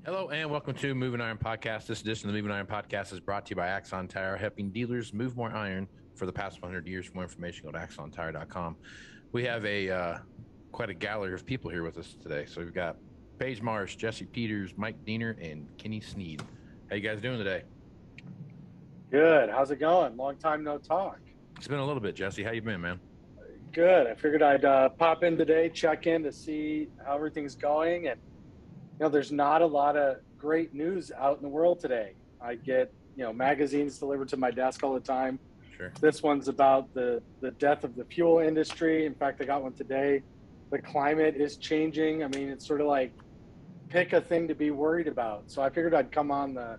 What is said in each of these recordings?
Hello and welcome to Moving Iron Podcast. This edition of the Moving Iron Podcast is brought to you by Axon Tire, helping dealers move more iron for the past 100 years. For more information, go to axontire.com. We have quite a gallery of people here with us today. So we've got Paige Marsh, Jesse Peters, Mike Diener, and Kenny Sneed. How you guys doing today? Good. How's it going? Long time no talk. It's been a little bit, Jesse. How you been, man? Good. I figured I'd pop in today, check in to see how everything's going. And, there's not a lot of great news out in the world today. I get, magazines delivered to my desk all the time. Sure. This one's about the death of the fuel industry. In fact, I got one today. The climate is changing. I mean, it's sort of like pick a thing to be worried about. So I figured I'd come on the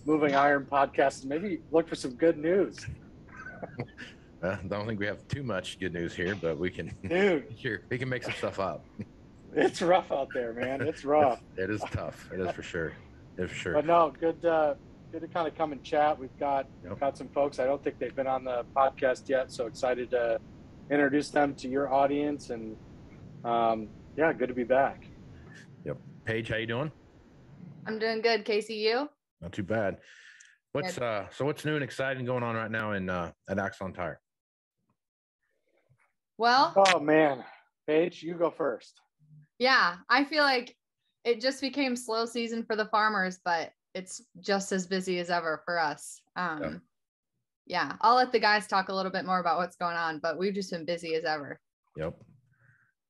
Moving Iron podcast and maybe look for some good news. I don't think we have too much good news here, but we can. Dude, sure, we can make some stuff up. It's rough out there, man. It's rough. It is tough. It is for sure. It's for sure. But no, good to kind of come and chat. We've got some folks. I don't think they've been on the podcast yet, so excited to introduce them to your audience. And good to be back. Yep. Paige, how you doing? I'm doing good. Casey, you? Not too bad. What's new and exciting going on right now at Axon Tire? Well, oh man, Paige, you go first. Yeah, I feel like it just became slow season for the farmers, but it's just as busy as ever for us. Yeah, I'll let the guys talk a little bit more about what's going on, but we've just been busy as ever. Yep.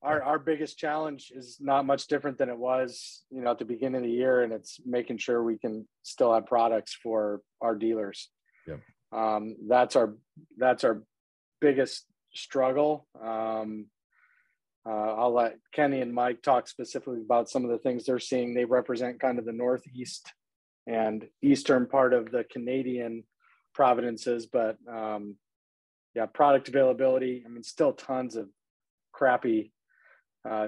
Our biggest challenge is not much different than it was, at the beginning of the year, and it's making sure we can still have products for our dealers. Yep. That's our biggest struggle. I'll let Kenny and Mike talk specifically about some of the things they're seeing. They represent kind of the Northeast and Eastern part of the Canadian provinces, but product availability. I mean, still tons of crappy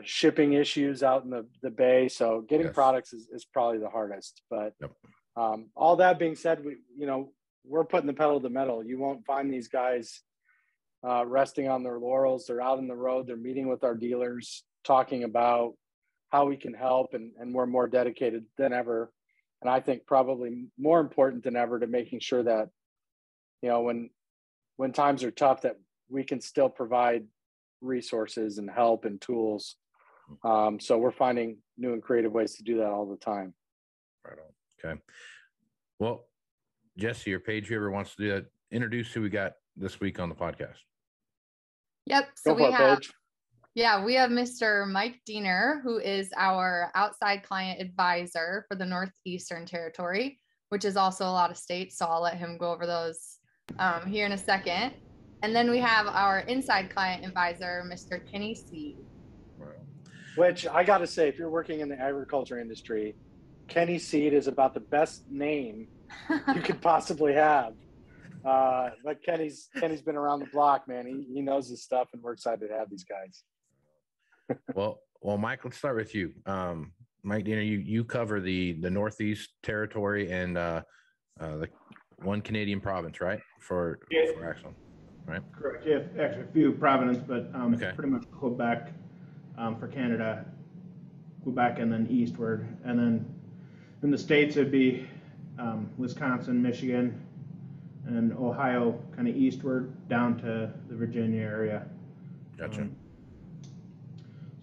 shipping issues out in the Bay. So getting products is probably the hardest, but all that being said, we're putting the pedal to the metal. You won't find these guys resting on their laurels. They're out on the road. They're meeting with our dealers, talking about how we can help, and we're more dedicated than ever. And I think probably more important than ever to making sure that, when times are tough, that we can still provide resources and help and tools. So we're finding new and creative ways to do that all the time. Right on. Okay. Well, Jesse or Paige, whoever wants to do that, introduce who we got this week on the podcast. Yep. So we have Mr. Mike Diener, who is our outside client advisor for the Northeastern Territory, which is also a lot of states. So I'll let him go over those here in a second. And then we have our inside client advisor, Mr. Kenny Sneed. Which I got to say, if you're working in the agriculture industry, Kenny Sneed is about the best name you could possibly have. But Kenny's been around the block, man. He knows his stuff, and we're excited to have these guys. well, Mike, let's start with you. Mike Diener, you cover the Northeast Territory and the one Canadian province, right? For Axon, right? Correct. Yeah, actually a few provinces, but pretty much Quebec for Canada, Quebec, and then eastward, and then in the States it'd be Wisconsin, Michigan, and Ohio, kind of eastward down to the Virginia area. Gotcha.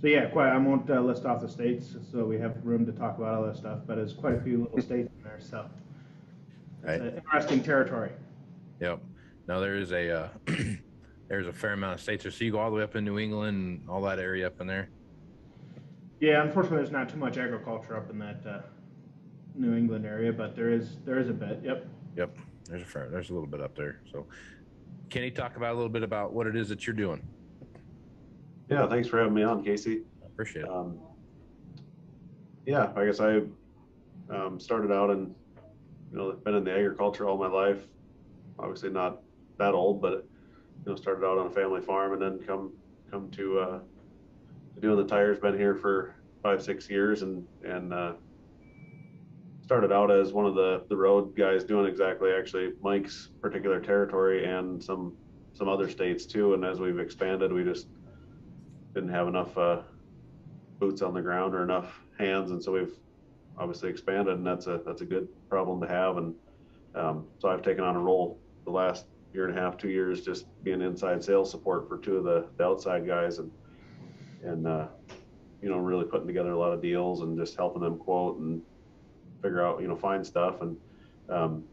I won't list off the states, so we have room to talk about all that stuff. But there's quite a few little states in there, so it's an interesting territory. Yep. Now there is a there's a fair amount of states. So you go all the way up in New England and all that area up in there. Yeah, unfortunately, there's not too much agriculture up in that New England area, but there is a bit. Yep. There's a little bit up there. So can you talk about a little bit about what it is that you're doing? Yeah, thanks for having me on, Casey. I appreciate it. I guess I started out and been in the agriculture all my life. Obviously not that old, but started out on a family farm and then come to doing the tires. Been here for 5-6 years and started out as one of the road guys doing exactly actually Mike's particular territory and some other states too. And as we've expanded, we just didn't have enough boots on the ground or enough hands, and so we've obviously expanded, and that's a good problem to have. And so I've taken on a role the last year and a half, 2 years, just being inside sales support for two of the outside guys, and really putting together a lot of deals and just helping them quote and figure out, find stuff. And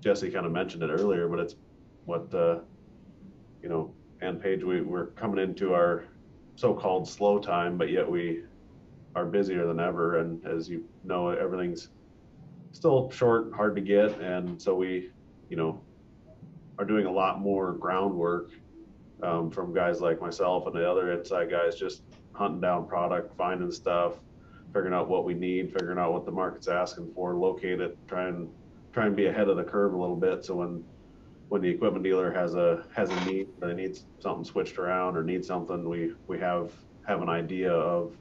Jesse kind of mentioned it earlier, but it's what and Paige, we're coming into our so-called slow time, but yet we are busier than ever. And as you know, everything's still short, hard to get. And so we, are doing a lot more groundwork from guys like myself and the other inside guys, just hunting down product, finding stuff, figuring out what we need, figuring out what the market's asking for, locate it, try and be ahead of the curve a little bit. So when the equipment dealer has a need, or they need something switched around or need something, we have an idea of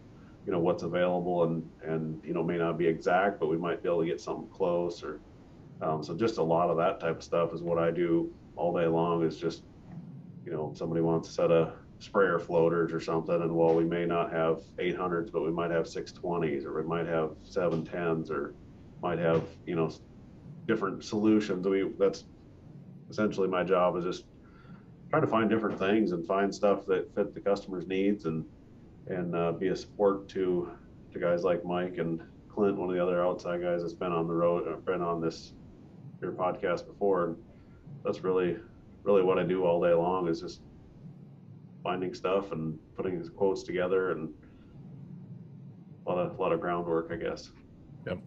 what's available, and may not be exact, but we might be able to get something close. Or so just a lot of that type of stuff is what I do all day long. Is just somebody wants a set of sprayer floaters or something, and well, we may not have 800s, but we might have 620s, or we might have 710s, or might have different solutions. That's essentially my job, is just trying to find different things and find stuff that fit the customer's needs, and be a support to guys like Mike and Clint, one of the other outside guys that's been on the road, been on your podcast before. And that's really what I do all day long, is just finding stuff and putting his quotes together, and a lot of groundwork, I guess. Yep.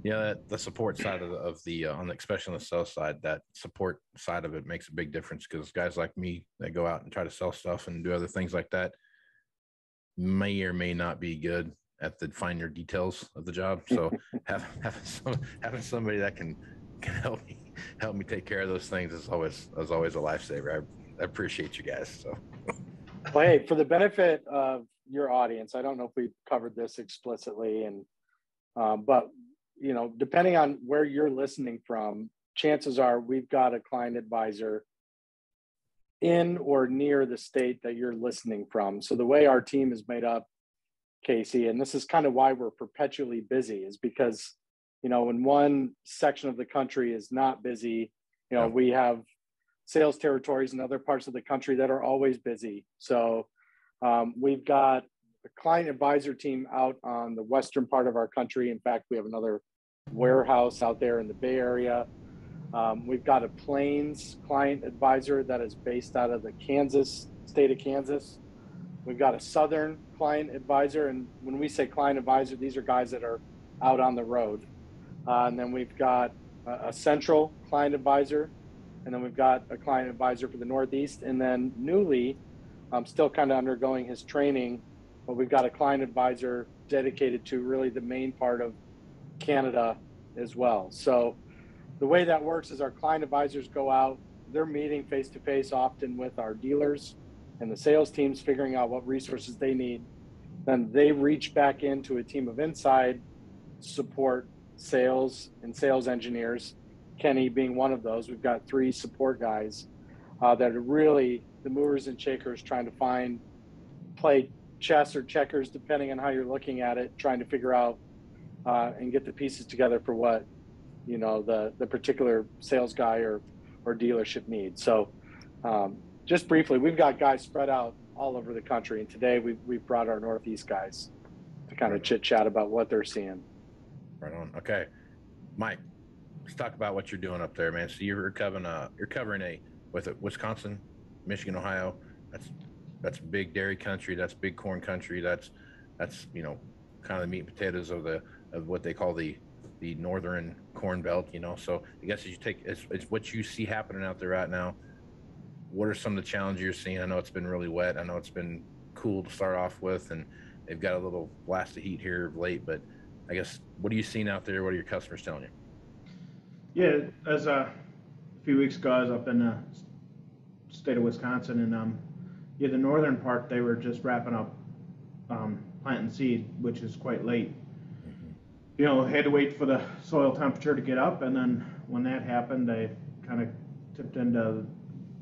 Yeah, the support side of the especially on the sales side, that support side of it makes a big difference, because guys like me that go out and try to sell stuff and do other things like that may or may not be good at the finer details of the job. So having somebody that can help me take care of those things is always a lifesaver. I appreciate you guys. So, well, hey, for the benefit of your audience, I don't know if we covered this explicitly, and but depending on where you're listening from, chances are we've got a client advisor in or near the state that you're listening from. So the way our team is made up, Casey, and this is kind of why we're perpetually busy, is because when one section of the country is not busy, we have sales territories in other parts of the country that are always busy. So we've got a client advisor team out on the western part of our country. In fact, we have another warehouse out there in the Bay Area. We've got a Plains client advisor that is based out of the state of Kansas. We've got a Southern client advisor. And when we say client advisor, these are guys that are out on the road. And then we've got a Central client advisor. And then we've got a client advisor for the Northeast. And then newly, I'm still kind of undergoing his training, but we've got a client advisor dedicated to really the main part of Canada as well. So the way that works is our client advisors go out, they're meeting face-to-face often with our dealers and the sales teams, figuring out what resources they need. Then they reach back into a team of inside support, sales, and sales engineers, Kenny being one of those. We've got 3 support guys that are really the movers and shakers, trying to play chess or checkers, depending on how you're looking at it, trying to figure out and get the pieces together for what the particular sales guy or dealership needs. So just briefly, we've got guys spread out all over the country, and today we've brought our Northeast guys to kind of chit chat about what they're seeing. Right on. Okay, Mike, let's talk about what you're doing up there, man. So you're covering Wisconsin, Michigan, Ohio. That's big dairy country. That's big corn country. That's kind of the meat and potatoes of what they call the northern corn belt. So I guess as what you see happening out there right now, what are some of the challenges you're seeing? I know it's been really wet. I know it's been cool to start off with, and they've got a little blast of heat here of late, but I guess, what are you seeing out there? What are your customers telling you? Yeah, as a few weeks ago, I was up in the state of Wisconsin, and the northern part, they were just wrapping up planting seed, which is quite late. Had to wait for the soil temperature to get up, and then when that happened, they kind of tipped into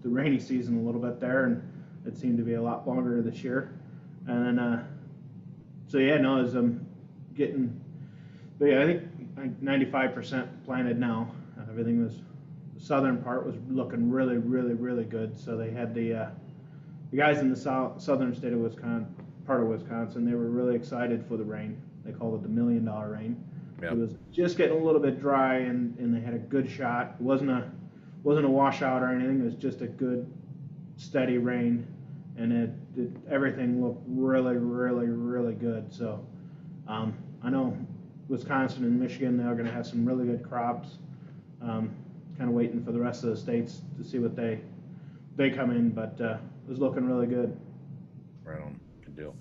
the rainy season a little bit there, and it seemed to be a lot longer this year. And then, as I'm getting But yeah, I think 95% planted now. Everything was, the southern part was looking really, really, really good. So they had the guys in the southern state of Wisconsin, part of Wisconsin, they were really excited for the rain. They called it the $1 million rain. Yep. It was just getting a little bit dry, and they had a good shot. It wasn't a washout or anything. It was just a good, steady rain, and everything looked really, really, really good. So I know Wisconsin and Michigan, they're going to have some really good crops. Kind of waiting for the rest of the states to see what they come in, but it was looking really good. Right on. Good deal.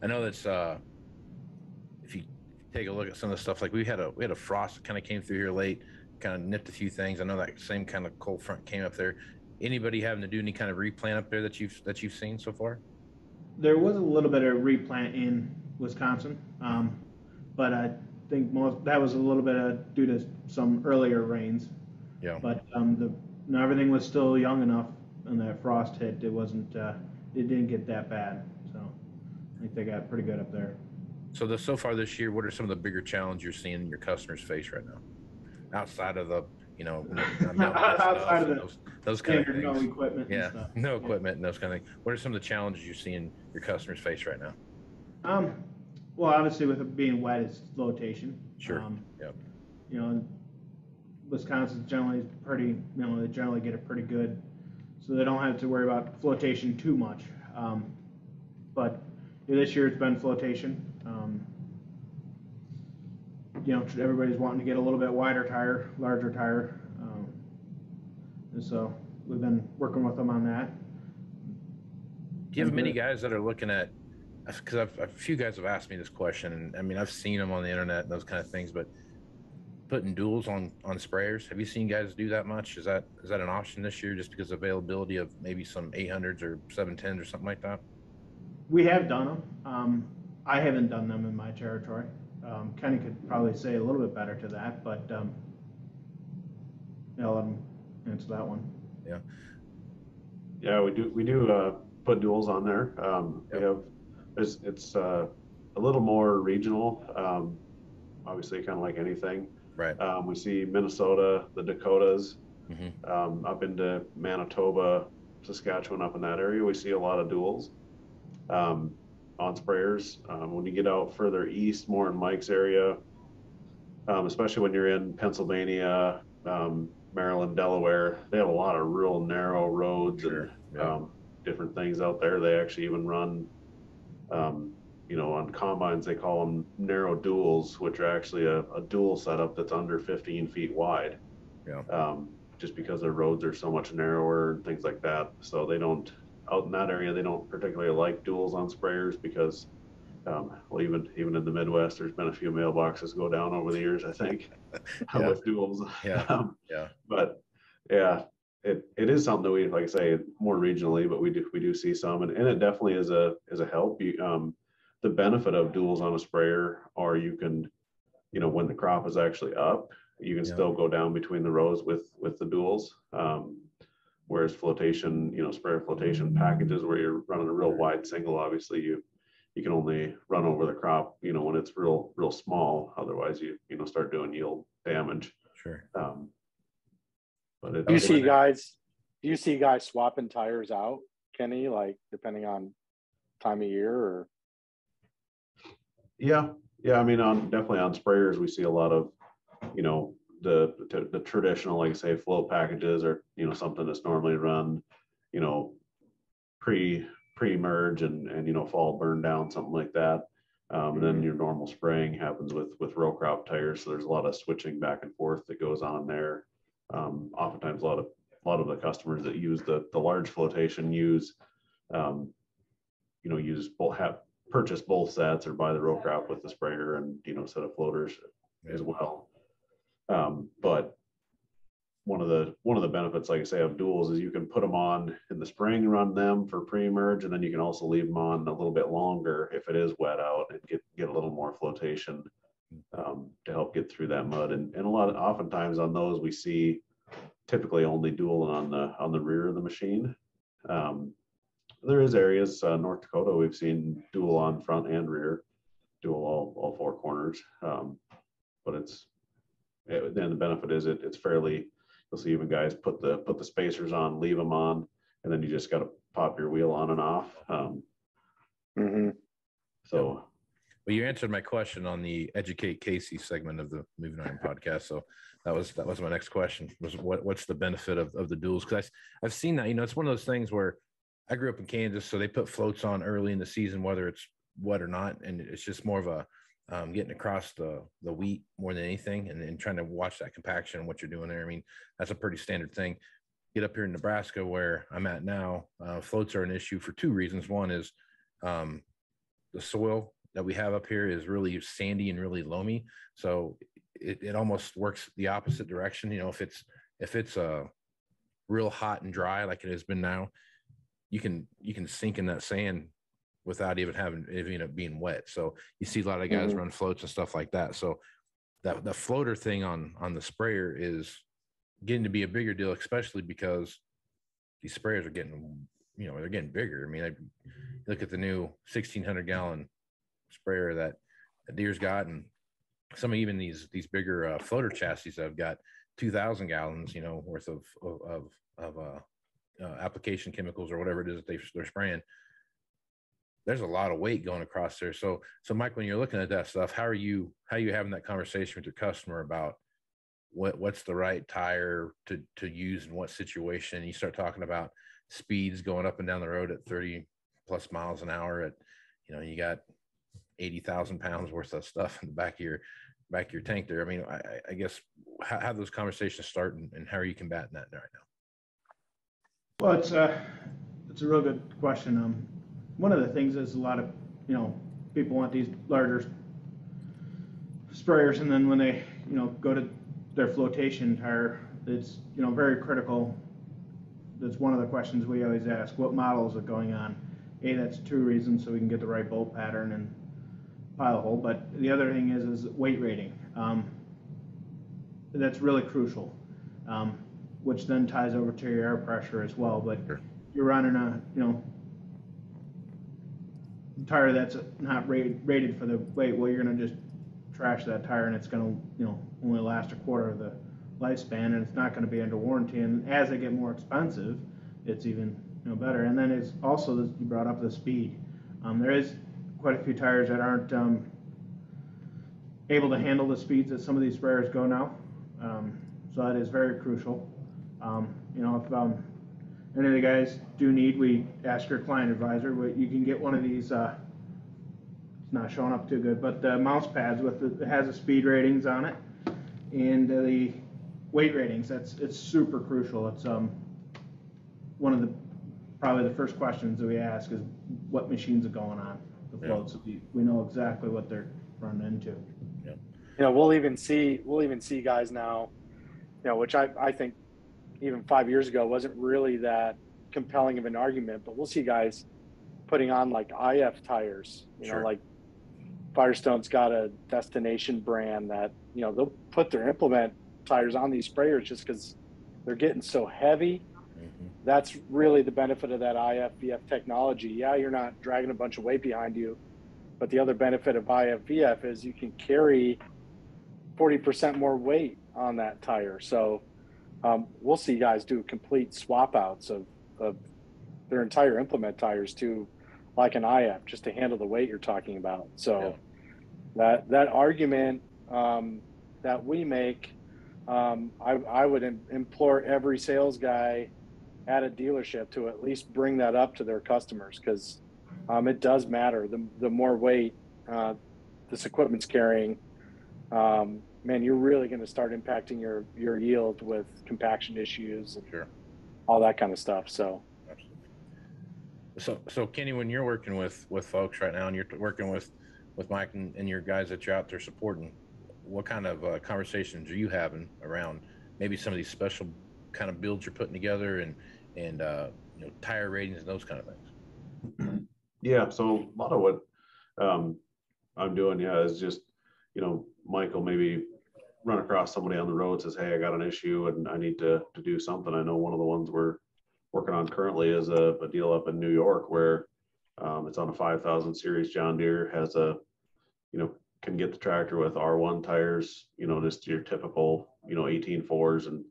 I know that's if you take a look at some of the stuff, like we had a frost that kind of came through here late, kind of nipped a few things. I know that same kind of cold front came up there. Anybody having to do any kind of replant up there that you've seen so far? There was a little bit of replant in Wisconsin, but I think that was a little bit due to some earlier rains. Yeah. But everything was still young enough, and that frost hit. It wasn't. It didn't get that bad. So I think they got pretty good up there. So so far this year, what are some of the bigger challenges you're seeing your customers face right now, outside of the outside of those kind of things? No equipment. Yeah, and stuff. No equipment and those kind of things. What are some of the challenges you're seeing your customers face right now? Well, obviously with it being wet, it's flotation. Sure. Yep. Wisconsin's generally pretty. They generally get it pretty good, so they don't have to worry about flotation too much. But this year it's been flotation. Everybody's wanting to get a little bit wider tire, larger tire, and so we've been working with them on that. Do you have many guys that are looking at? Because a few guys have asked me this question, and I mean I've seen them on the internet and those kind of things, but putting duals on sprayers, have you seen guys do that much? Is that an option this year, just because of availability of maybe some 800s or 710s or something like that? We have done them. I haven't done them in my territory. Kenny could probably say a little bit better to that, but I'll let him answer that one. Yeah, we do put duals on there. We have it's a little more regional. Obviously, kind of like anything. Right. We see Minnesota, the Dakotas, mm-hmm. Up into Manitoba, Saskatchewan, up in that area. We see a lot of duals on sprayers. When you get out further east, more in Mike's area, especially when you're in Pennsylvania, Maryland, Delaware, they have a lot of real narrow roads. Sure. And different things out there. They actually even run, on combines, they call them narrow duals, which are actually a dual setup that's under 15 feet wide. Yeah. Just because their roads are so much narrower and things like that. So they don't, out in that area, they don't particularly like duals on sprayers because, even in the Midwest, there's been a few mailboxes go down over the years, I think, with duals. Yeah. But yeah, it is something that we, like I say, more regionally, but we do see some, and it definitely is a help. The benefit of duals on a sprayer are you can, when the crop is actually up, you can still go down between the rows with the duals. Whereas flotation, sprayer flotation packages where you're running a real wide single, obviously you can only run over the crop, when it's real small. Otherwise you start doing yield damage. Sure. But do you see guys swapping tires out, Kenny, like depending on time of year or? Yeah. I mean, definitely on sprayers, we see a lot of, the traditional, like I say, flow packages or, something that's normally run, pre-merge and fall burn down, something like that. And then your normal spraying happens with row crop tires. So there's a lot of switching back and forth that goes on there. Oftentimes a lot of the customers that use the large flotation purchase both sets or buy the row crop with the sprayer and set of floaters as well. But one of the benefits, like I say, of duals is you can put them on in the spring, run them for pre-emerge, and then you can also leave them on a little bit longer if it is wet out and get a little more flotation to help get through that mud. And oftentimes on those we see typically only dualing on the rear of the machine. There is areas, North Dakota, we've seen dual on front and rear, dual all four corners. but then the benefit is it's fairly, you'll see even guys put the spacers on, leave them on, and then you just got to pop your wheel on and off. So. Well, you answered my question on the Educate Casey segment of the Moving Iron podcast. So that was my next question, was what's the benefit of the duals? Because I've seen that, it's one of those things where I grew up in Kansas, so they put floats on early in the season, whether it's wet or not. And it's just more of a getting across the wheat more than anything, and trying to watch that compaction and what you're doing there. I mean, that's a pretty standard thing. Get up here in Nebraska where I'm at now, floats are an issue for two reasons. One is the soil that we have up here is really sandy and really loamy. So it almost works the opposite direction. If it's real hot and dry, like it has been now, you can sink in that sand without even being wet. So you see a lot of guys run floats and stuff like that. So that the floater thing on the sprayer is getting to be a bigger deal, especially because these sprayers are getting, they're getting bigger. I mean, I look at the new 1,600 gallon sprayer that Deere's got, and some of even these bigger floater chassis that have got 2,000 gallons, worth of application chemicals or whatever it is that they're spraying. There's a lot of weight going across there. So Mike, when you're looking at that stuff, how are you having that conversation with your customer about what's the right tire to use in what situation? You start talking about speeds going up and down the road at 30 plus miles an hour at, you got 80,000 pounds worth of stuff in the back of your tank there. I mean, I guess how those conversations start, and how are you combating that right now? Well, it's a real good question. One of the things is a lot of, people want these larger sprayers, and then when they, go to their flotation tire, it's, very critical. That's one of the questions we always ask: what model is it going on? That's two reasons, so we can get the right bolt pattern and pile hole. But the other thing is weight rating. That's really crucial, which then ties over to your air pressure as well. But you're running a, tire that's not rated for the weight, well, you're going to just trash that tire, and it's going to, only last a quarter of the lifespan, and it's not going to be under warranty. And as they get more expensive, it's even, better. And then it's also, you brought up the speed. There is quite a few tires that aren't able to handle the speeds that some of these sprayers go now. So that is very crucial. If any of the guys do need, we ask your client advisor, but you can get one of these, it's not showing up too good, but the mouse pads it has the speed ratings on it and the weight ratings. It's super crucial. It's one of probably the first questions that we ask is what machines are going on the floats. So we know exactly what they're running into. We'll even see guys now, which I think even 5 years ago wasn't really that compelling of an argument, but we'll see guys putting on like IF tires, like Firestone's got a Destination brand that, they'll put their implement tires on these sprayers just because they're getting so heavy. That's really the benefit of that IF-VF technology. Yeah, you're not dragging a bunch of weight behind you, but the other benefit of IF-VF is you can carry 40% more weight on that tire. So we'll see guys do complete swap outs of their entire implement tires to like an IF just to handle the weight you're talking about. So that argument that we make, I would implore every sales guy at a dealership to at least bring that up to their customers, because it does matter. The more weight this equipment's carrying, man, you're really going to start impacting your yield with compaction issues and all that kind of stuff. So, so Kenny, when you're working with folks right now, and you're working with Mike and your guys that you're out there supporting, what kind of conversations are you having around maybe some of these special kind of builds you're putting together and tire ratings and those kind of things? Yeah, so a lot of what I'm doing, is just, Mike will maybe run across somebody on the road, says, hey, I got an issue and I need to do something. I know one of the ones we're working on currently is a deal up in New York where it's on a 5000 series John Deere, has a, can get the tractor with R1 tires, just your typical, 18.4s and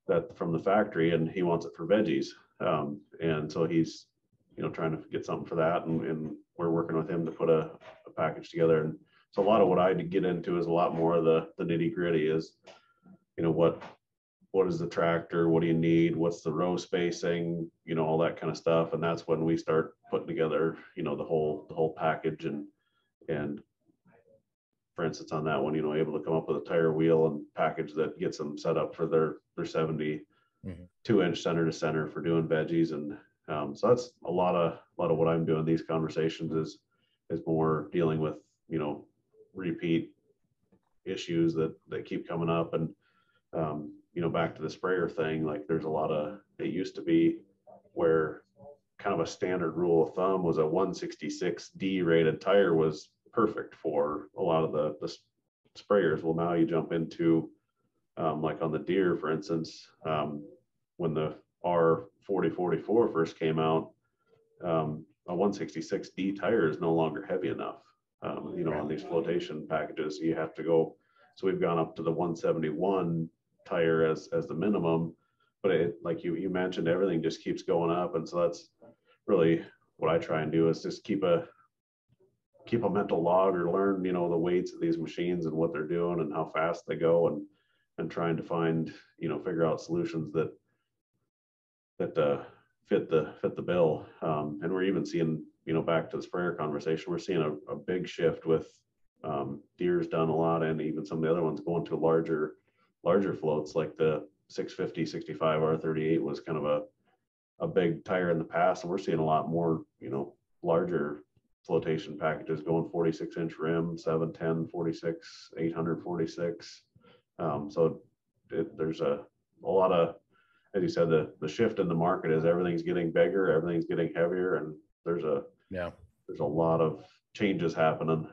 that from the factory, and he wants it for veggies. And so he's, trying to get something for that. And we're working with him to put a package together. And so a lot of what I get into is a lot more of the nitty gritty is, what is the tractor? What do you need? What's the row spacing? All that kind of stuff. And that's when we start putting together, the whole package. And for instance, on that one, able to come up with a tire wheel and package that gets them set up for their 72-inch center to center for doing veggies. And so that's a lot of what I'm doing. These conversations is more dealing with, repeat issues that keep coming up. And, back to the sprayer thing, like there's a lot of, it used to be where kind of a standard rule of thumb was a 166D rated tire was perfect for a lot of the sprayers. Well, now you jump into like on the Deere, for instance, when the R4044 first came out, a 166D tire is no longer heavy enough. On these flotation packages, you have to go. So we've gone up to the 171 tire as the minimum, but it, like you mentioned, everything just keeps going up. And so that's really what I try and do is just keep a mental log or learn, the weights of these machines and what they're doing and how fast they go, and trying to find, figure out solutions that fit the bill. And we're even seeing, back to the sprayer conversation, we're seeing a big shift with Deere's done a lot, and even some of the other ones going to larger floats, like the 650 65 R38 was kind of a big tire in the past, and we're seeing a lot more, larger flotation packages going 46-inch rim, 710 46, 846. So there's a lot of, as you said, the shift in the market is everything's getting bigger, everything's getting heavier, and there's a lot of changes happening.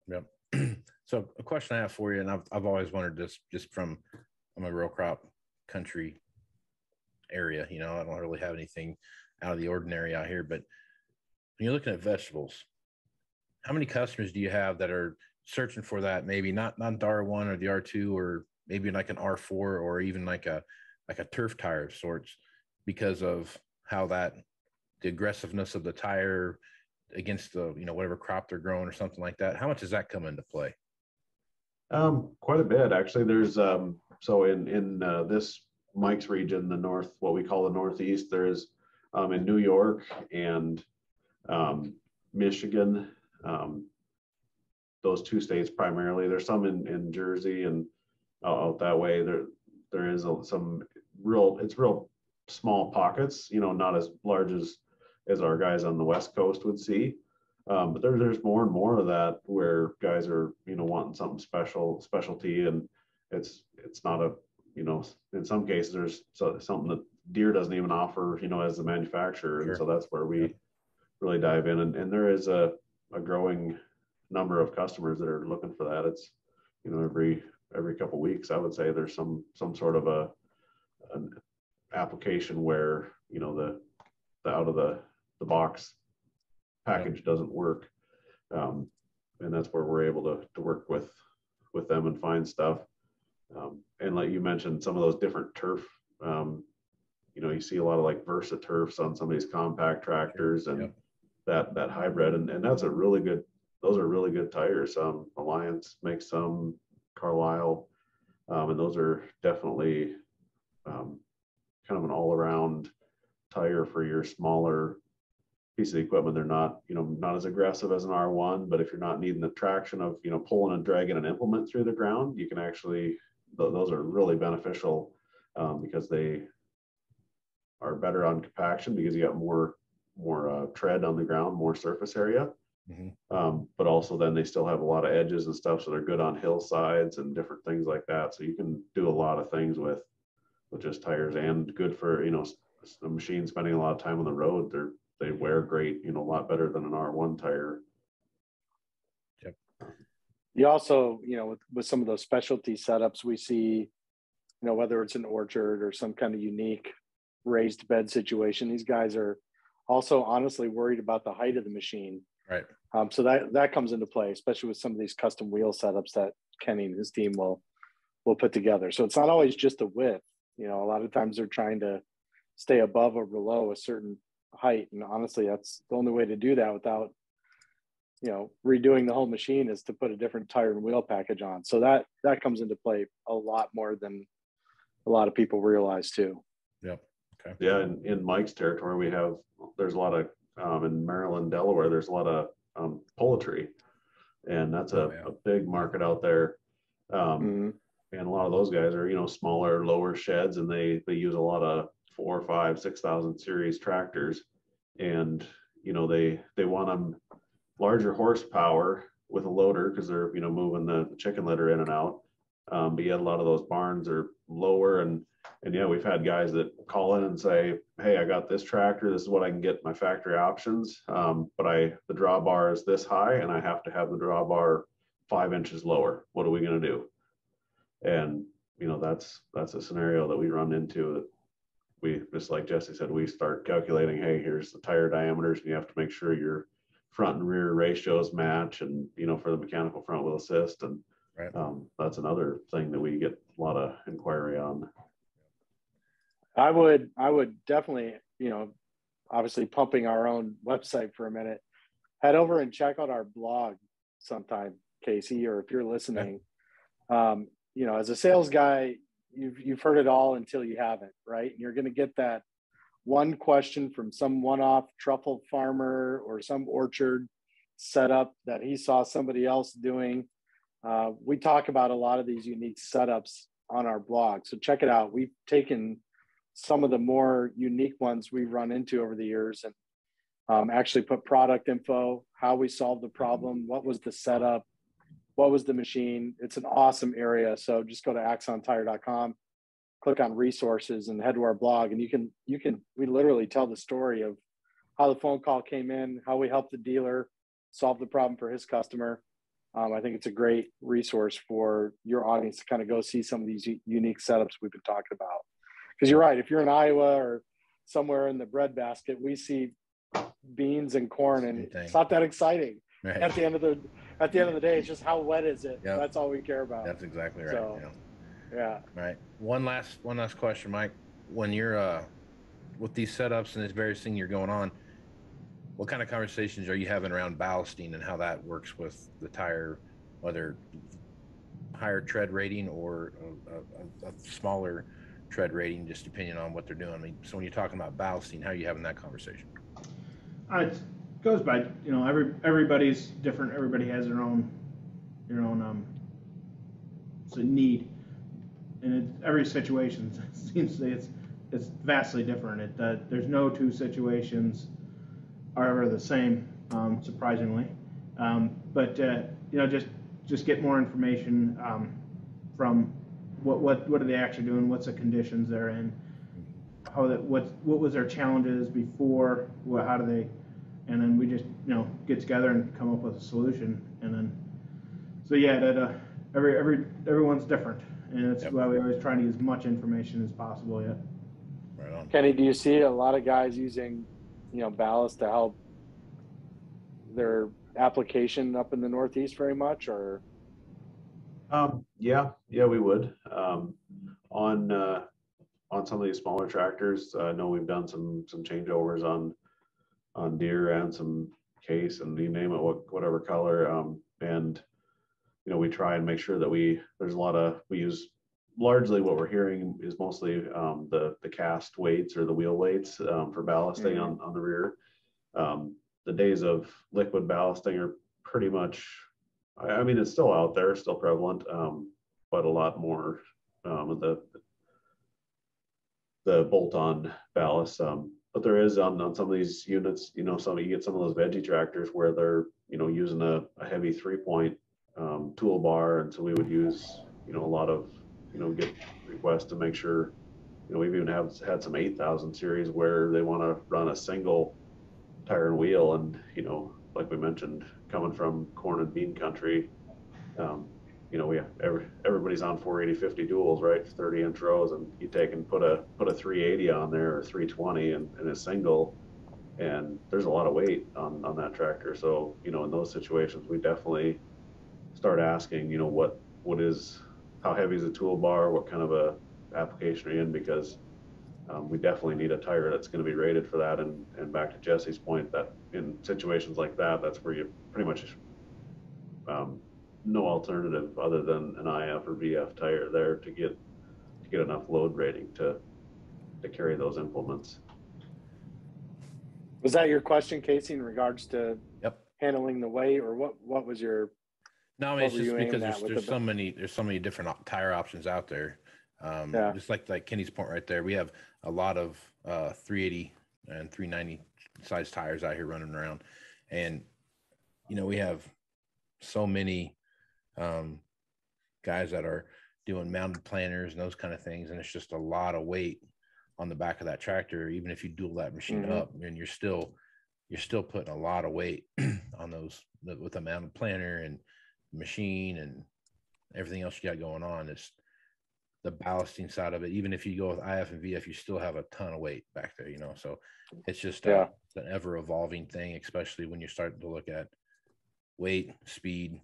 Yep. So a question I have for you, and I've always wondered this, just from, I'm a row crop country area, I don't really have anything out of the ordinary out here, but when you're looking at vegetables, how many customers do you have that are searching for that, maybe not the R1 or the R2, or maybe like an R4, or even like a turf tire of sorts, because of how the aggressiveness of the tire against the, whatever crop they're growing or something like that? How much does that come into play? Quite a bit, actually. There's so in this Mike's region, the north, what we call the Northeast, there is in New York and Michigan, those two states primarily. There's some in Jersey and out that way. There is some real small pockets, not as large as our guys on the West Coast would see. But there's more and more of that where guys are, wanting something specialty, and it's not a, in some cases there's something that Deere doesn't even offer, as the manufacturer. Sure. And so that's where we really dive in. And there is a growing number of customers that are looking for that. It's, every couple of weeks, I would say there's some sort of an application where, the out of the box package doesn't work. And that's where we're able to work with them and find stuff. And like you mentioned, some of those different turf, you see a lot of like Versa turfs on some of these compact tractors, and that hybrid, and that's those are really good tires. Alliance makes some, Carlisle, and those are definitely kind of an all-around tire for your smaller piece of equipment. They're not, not as aggressive as an R1, but if you're not needing the traction of, pulling and dragging an implement through the ground, you can actually, those are really beneficial because they are better on compaction, because you got more tread on the ground, more surface area. Mm-hmm. But also then they still have a lot of edges and stuff, so they're good on hillsides and different things like that. So you can do a lot of things with just tires, and good for, a machine spending a lot of time on the road. They wear great, a lot better than an R1 tire. Yep. You also, with some of those specialty setups, we see, whether it's an orchard or some kind of unique raised bed situation, these guys are also honestly worried about the height of the machine. Right. So that comes into play, especially with some of these custom wheel setups that Kenny and his team will put together. So it's not always just a width. You know, a lot of times they're trying to stay above or below a certain height, and honestly, that's the only way to do that without, you know, redoing the whole machine, is to put a different tire and wheel package on. So that comes into play a lot more than a lot of people realize too. Yep. Okay. Yeah, in Mike's territory, there's a lot of in Maryland, Delaware, there's a lot of poultry, and that's a big market out there. And a lot of those guys are, you know, smaller, lower sheds, and they use a lot of 4,000, 5,000, 6,000 series tractors, and you know they want them larger horsepower with a loader because they're, you know, moving the chicken litter in and out. But yet a lot of those barns are lower, and yeah, we've had guys that call in and say, hey, I got this tractor, this is what I can get my factory options, but the drawbar is this high and I have to have the drawbar 5 inches lower. What are we going to do? And you know, that's a scenario that we run into, that we, just like Jesse said, we start calculating, hey, here's the tire diameters, and you have to make sure your front and rear ratios match, and you know, for the mechanical front wheel assist, and right. That's another thing that we get a lot of inquiry on. I would definitely, you know, obviously pumping our own website for a minute, head over and check out our blog sometime, Casey, or if you're listening. You know, as a sales guy, you've heard it all until you haven't, right? And you're going to get that one question from some one-off truffle farmer or some orchard setup that he saw somebody else doing. We talk about a lot of these unique setups on our blog, so check it out. We've taken some of the more unique ones we've run into over the years and actually put product info, how we solved the problem, what was the setup, what was the machine. It's an awesome area. So just go to axontire.com, click on resources, and head to our blog, and we literally tell the story of how the phone call came in, how we helped the dealer solve the problem for his customer. I think it's a great resource for your audience to kind of go see some of these unique setups we've been talking about. Because you're right, if you're in Iowa or somewhere in the breadbasket, we see beans and corn, and it's not that exciting. Right. At the end of the day, it's just how wet is it? Yep. That's all we care about. That's exactly right. So, yeah. Right. One last question, Mike. When you're with these setups and this various thing you're going on, what kind of conversations are you having around ballasting and how that works with the tire, whether higher tread rating or a smaller tread rating, just depending on what they're doing? I mean, so when you're talking about ballasting, how are you having that conversation? It goes by, you know, everybody's different. Everybody has their own need, and every situation seems to it's vastly different. There's no two situations are ever the same, surprisingly. But you know, just get more information from what are they actually doing? What's the conditions they're in? What was their challenges before? How do they? And then we just, you know, get together and come up with a solution. And then, so yeah, everyone's different, and that's why we always try to use as much information as possible. Yeah. Right on. Kenny, do you see a lot of guys using, you know, ballast to help their application up in the Northeast very much, or? Yeah, we would. On some of these smaller tractors, I know we've done some changeovers on deer and some case, and you name it, whatever color. And you know, we try and make sure that we use, largely what we're hearing is mostly the cast weights or the wheel weights for ballasting on the rear. The days of liquid ballasting are pretty much, I mean, it's still out there, still prevalent, but a lot more of the bolt-on ballast. But there is on some of these units, you know, you get some of those veggie tractors where they're, you know, using a heavy 3-point toolbar, and so we would use, you know, a lot of, you know, get requests to make sure, you know, we've even had some 8,000 series where they want to run a single tire and wheel, and you know, like we mentioned, coming from corn and bean country, you know, everybody's on 480/50 duals, right? 30-inch rows, and you take and put a 380 on there or 320 and a single, and there's a lot of weight on that tractor. So, you know, in those situations, we definitely start asking, you know, how heavy is the toolbar? What kind of a application are you in? Because we definitely need a tire that's going to be rated for that. And back to Jesse's point, that in situations like that, that's where you pretty much no alternative other than an IF or VF tire there to get enough load rating to carry those implements. Was that your question, Casey, in regards to Yep. handling the weight, or what was your? No, I mean, it's just because there's so many different tire options out there. Just like Kenny's point right there, we have a lot of 380 and 390 size tires out here running around, and you know, we have so many guys that are doing mounted planters and those kind of things, and it's just a lot of weight on the back of that tractor. Even if you dual that machine up, and you're still putting a lot of weight on those with a mounted planter and machine and everything else you got going on. It's the ballasting side of it. Even if you go with IF and VF, you still have a ton of weight back there, you know. So it's just an ever evolving thing, especially when you're starting to look at weight, speed,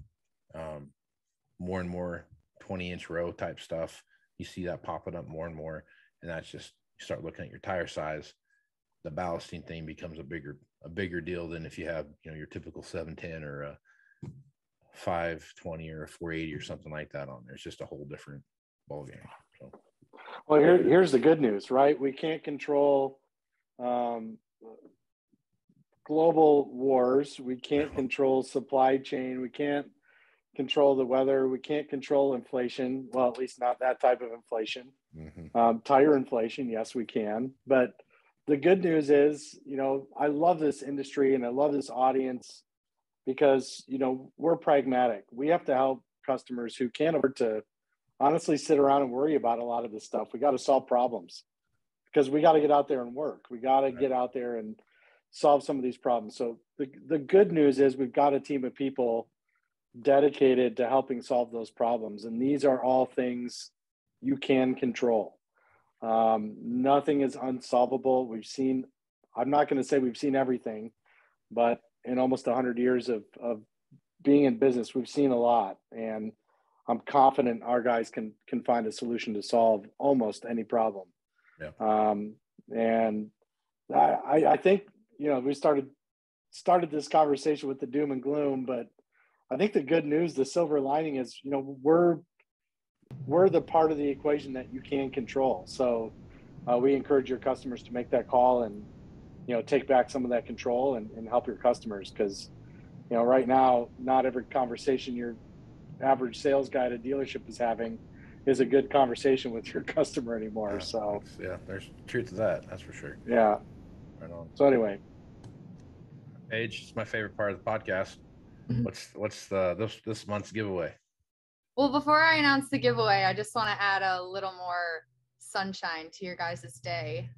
more and more 20-inch row type stuff. You see that popping up more and more, and that's just, you start looking at your tire size, the ballasting thing becomes a bigger deal than if you have, you know, your typical 710 or a 520 or a 480 or something like that on there. It's just a whole different ballgame. So, well, here's the good news, right? We can't control global wars. We can't control supply chain. We can't control the weather. We can't control inflation. Well, at least not that type of inflation. Tire inflation, yes, we can. But the good news is, you know, I love this industry and I love this audience because, you know, we're pragmatic. We have to help customers who can't afford to honestly sit around and worry about a lot of this stuff. We got to solve problems because we got to get out there and work. We got to get out there and solve some of these problems. So the good news is we've got a team of people dedicated to helping solve those problems. And these are all things you can control. Nothing is unsolvable. I'm not going to say we've seen everything, but in almost 100 years of being in business, we've seen a lot. And I'm confident our guys can find a solution to solve almost any problem. Yeah. And I think, you know, we started this conversation with the doom and gloom, but I think the good news, the silver lining is, you know, we're the part of the equation that you can control. So we encourage your customers to make that call and, you know, take back some of that control and help your customers. Because, you know, right now, not every conversation your average sales guy at a dealership is having is a good conversation with your customer anymore. So there's truth to that. That's for sure. Yeah. Right on. So anyway, Paige, it's my favorite part of the podcast. What's this month's giveaway? Well, before I announce the giveaway, I just want to add a little more sunshine to your guys' day.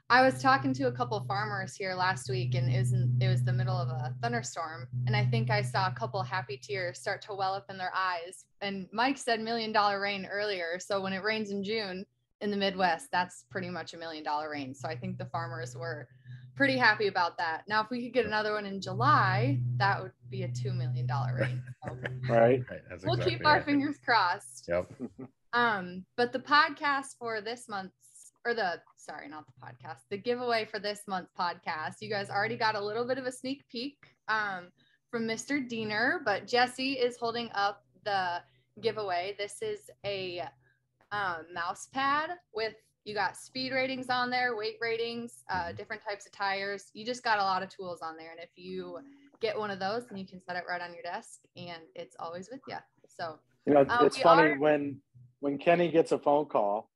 I was talking to a couple farmers here last week, and it was the middle of a thunderstorm, and I think I saw a couple happy tears start to well up in their eyes. And Mike said $1 million rain earlier, so when it rains in June in the Midwest, that's pretty much $1 million rain. So I think the farmers were pretty happy about that. Now, if we could get another one in July, that would be a $2 million rain. So right. We'll keep our fingers crossed. Yep. But the podcast for this month's, the giveaway for this month's podcast, you guys already got a little bit of a sneak peek from Mr. Diener, but Jesse is holding up the giveaway. This is a mouse pad with, you got speed ratings on there, weight ratings, different types of tires. You just got a lot of tools on there. And if you get one of those, then you can set it right on your desk and it's always with you. So, you know, it's funny when Kenny gets a phone call,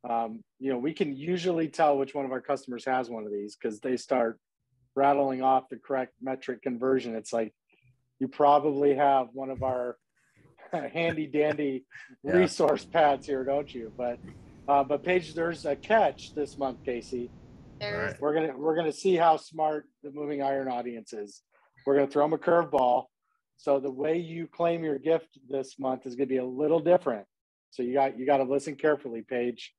you know, we can usually tell which one of our customers has one of these because they start rattling off the correct metric conversion. It's like, you probably have one of our handy dandy resource pads here, don't you? But Paige, there's a catch this month, Casey. We're gonna see how smart the Moving Iron audience is. We're gonna throw them a curveball. So the way you claim your gift this month is gonna be a little different. So you got to listen carefully, Paige.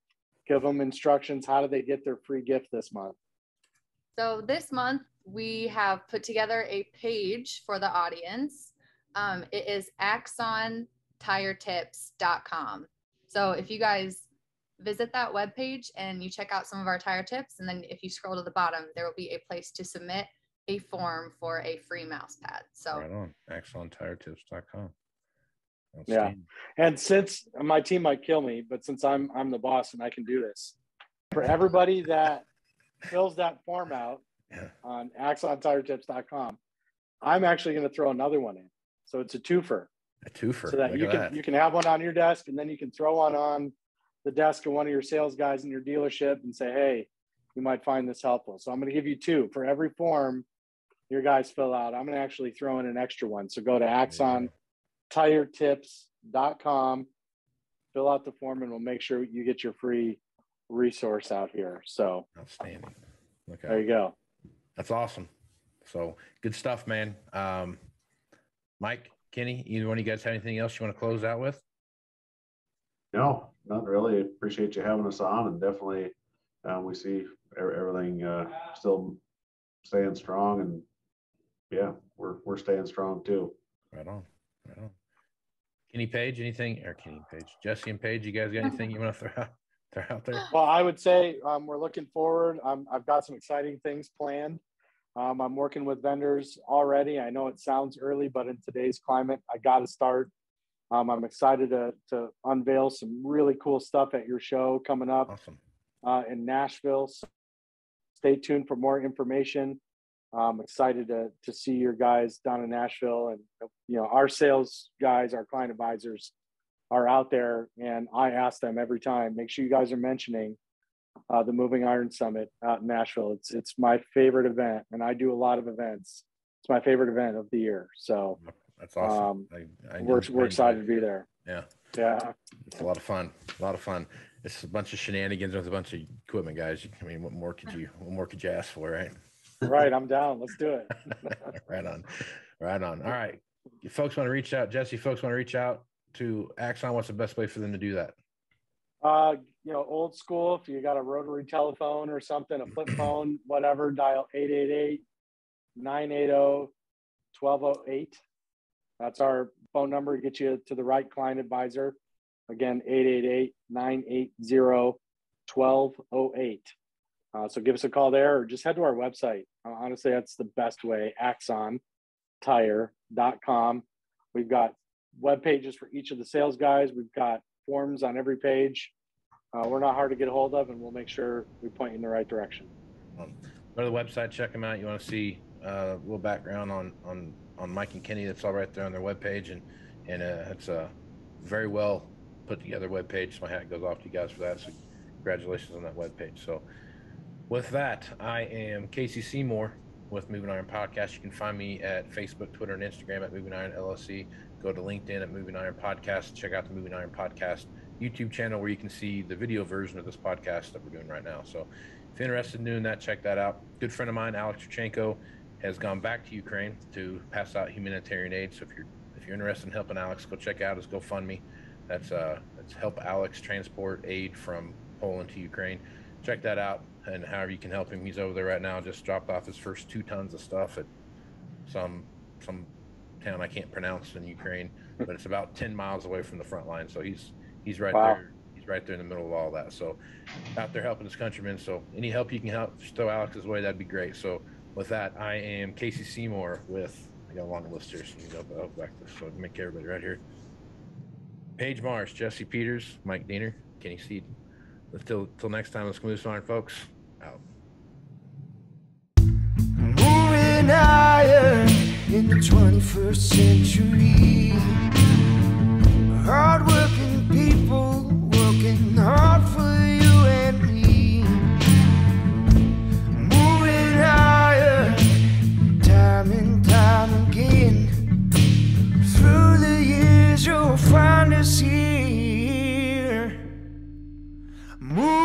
Give them instructions. How do they get their free gift this month? So this month we have put together a page for the audience. It is axontiretips.com. So if you guys visit that webpage and you check out some of our tire tips, and then if you scroll to the bottom, there will be a place to submit a form for a free mouse pad. So right on, axontiretips.com. Yeah. And since my team might kill me, but since I'm the boss and I can do this, for everybody that fills that form out on axontiretips.com, I'm actually going to throw another one in. So it's a twofer. So that you can have one on your desk, and then you can throw one on the desk of one of your sales guys in your dealership and say, hey, you might find this helpful. So I'm going to give you two for every form your guys fill out. I'm going to actually throw in an extra one. So go to axontiretips.com, fill out the form, and we'll make sure you get your free resource out here. So outstanding. Okay. There you go. That's awesome. So good stuff, man. Mike, Kenny, either one of you guys have anything else you want to close out with? No, not really. Appreciate you having us on, and definitely we see everything still staying strong, and yeah, we're staying strong too. Right on. Kenny Page, anything? Or Kenny Page, Jesse and Paige, you guys got anything you want to throw out there? Well, I would say we're looking forward. I've got some exciting things planned. I'm working with vendors already. I know it sounds early, but in today's climate, I got to start. I'm excited to unveil some really cool stuff at your show coming up. Awesome. In Nashville. So stay tuned for more information. I'm excited to see your guys down in Nashville, and our sales guys, our client advisors are out there, and I ask them every time, make sure you guys are mentioning the Moving Iron Summit out in Nashville. It's my favorite event, and I do a lot of events. It's my favorite event of the year. So that's awesome. We're excited to be there. Yeah. It's a lot of fun. It's a bunch of shenanigans with a bunch of equipment guys. I mean, what more could you ask for, right? Right. I'm down. Let's do it. Right on. All right. If folks want to reach out, Jesse, folks want to reach out to Axon, what's the best way for them to do that? Old school, if you got a rotary telephone or something, a flip phone, whatever, dial 888-980-1208. That's our phone number to get you to the right client advisor. Again, 888-980-1208. So give us a call there, or just head to our website. Honestly, that's the best way, axontire.com. We've got web pages for each of the sales guys. We've got forms on every page. We're not hard to get a hold of, and we'll make sure we point you in the right direction. Go to the website, check them out. You want to see a little background on Mike and Kenny, that's all right there on their webpage, and it's a very well put together webpage. So my hat goes off to you guys for that. So congratulations on that webpage. So with that, I am Casey Seymour with Moving Iron Podcast. You can find me at Facebook, Twitter, and Instagram at Moving Iron LLC. Go to LinkedIn at Moving Iron Podcast. Check out the Moving Iron Podcast YouTube channel, where you can see the video version of this podcast that we're doing right now. So if you're interested in doing that, check that out. Good friend of mine, Alex Yurchenko, has gone back to Ukraine to pass out humanitarian aid. So if you're interested in helping Alex, go check out his GoFundMe. That's Help Alex Transport Aid from Poland to Ukraine. Check that out, and however you can help him. He's over there right now. Just dropped off his first 2 tons of stuff at some town I can't pronounce in Ukraine, but it's about 10 miles away from the front line. So he's right there. He's right there in the middle of all that. So out there helping his countrymen. So any help you can help, just throw Alex's way, that'd be great. So with that, I am Casey Seymour with, I got a long list here, so you can go back to this. So make everybody right here. Paige Marsh, Jesse Peters, Mike Diener, Kenny Seed. Till next time, let's move on, folks. Out. Moving iron in the 21st century. Hard-working people working hard for you and me. Moving iron, time and time again. Through the years, you'll find us here. Move